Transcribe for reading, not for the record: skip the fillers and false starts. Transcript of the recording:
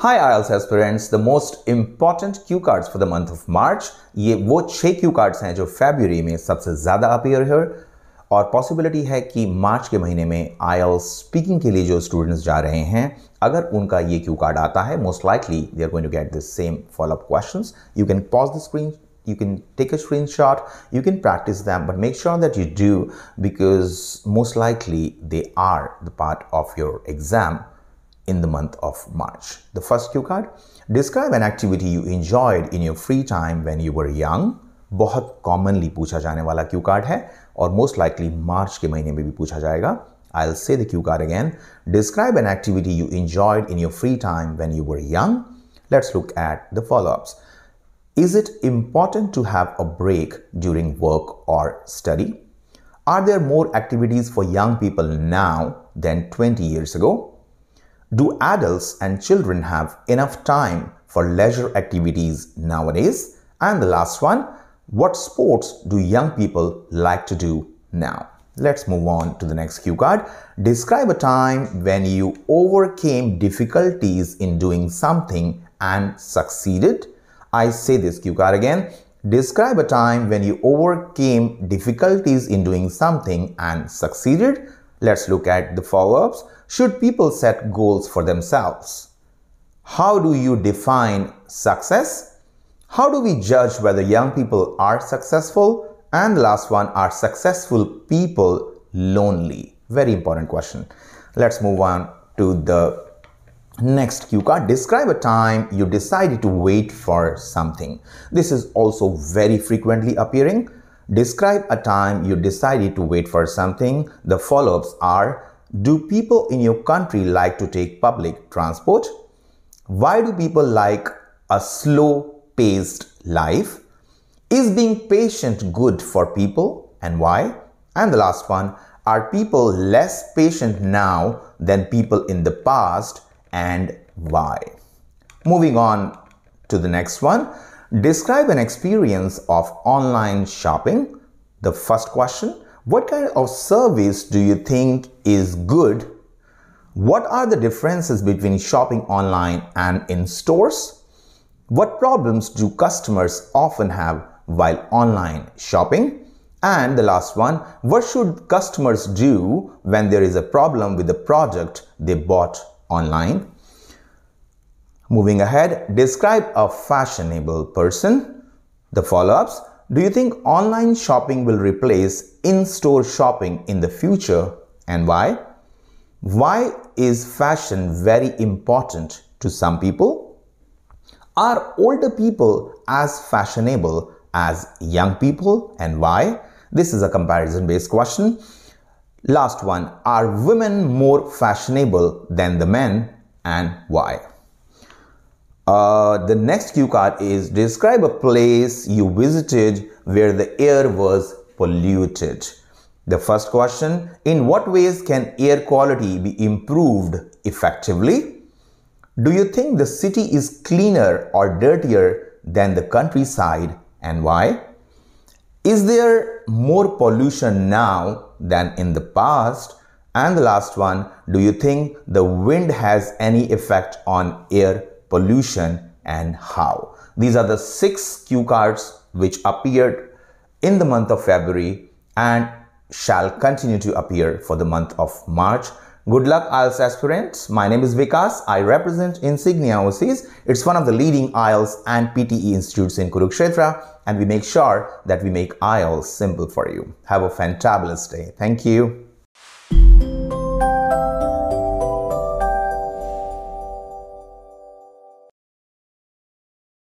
Hi IELTS aspirants, the most important cue cards for the month of March, ये वो 6 cue cards हैं जो फरवरी में सबसे ज़्यादा अपीयर है और पॉसिबिलिटी है कि मार्च के महीने में IELTS स्पीकिंग के लिए जो स्टूडेंट्स जा रहे हैं, अगर उनका ये क्यू कार्ड आता है, most likely they are going to get the same follow up questions. You can pause the screen, you can take a screenshot, you can practice them, but make sure that you do because most likely they are the part of your exam in the month of March. The first cue card, describe an activity you enjoyed in your free time when you were young. बहुत commonly पूछा जाने वाला cue card है और most likely March के महीने में भी पूछा जाएगा. I'll say the cue card again. Describe an activity you enjoyed in your free time when you were young. Let's look at the follow-ups. Is it important to have a break during work or study? Are there more activities for young people now than 20 years ago? Do adults and children have enough time for leisure activities nowadays? And the last one, what sports do young people like to do now? Let's move on to the next cue card. Describe a time when you overcame difficulties in doing something and succeeded. I say this cue card again. Describe a time when you overcame difficulties in doing something and succeeded. Let's look at the follow-ups. Should people set goals for themselves? How do you define success? How do we judge whether young people are successful? And the last one, are successful people lonely? Very important question. Let's move on to the next cue card. Describe a time you decided to wait for something. This is also very frequently appearing. Describe a time you decided to wait for something. The follow-ups are, do people in your country like to take public transport? Why do people like a slow-paced life? Is being patient good for people and why? And the last one, are people less patient now than people in the past and why? Moving on to the next one, describe an experience of online shopping. The first question, what kind of service do you think is good? What are the differences between shopping online and in stores? What problems do customers often have while online shopping? And the last one, what should customers do when there is a problem with the product they bought online? Moving ahead, describe a fashionable person. The follow-ups, do you think online shopping will replace in-store shopping in the future and why? Why is fashion very important to some people? Are older people as fashionable as young people and why? This is a comparison-based question. Last one, are women more fashionable than the men and why? The next cue card is, describe a place you visited where the air was polluted. The first question, in what ways can air quality be improved effectively? Do you think the city is cleaner or dirtier than the countryside and why? Is there more pollution now than in the past? And the last one, do you think the wind has any effect on air pollution and how? These are the 6 cue cards which appeared in the month of February and shall continue to appear for the month of March. Good luck IELTS aspirants. My name is Vikas. I represent Insignia Overseas. It's one of the leading IELTS and PTE institutes in Kurukshetra, and we make sure that we make IELTS simple for you. Have a fantabulous day. Thank you.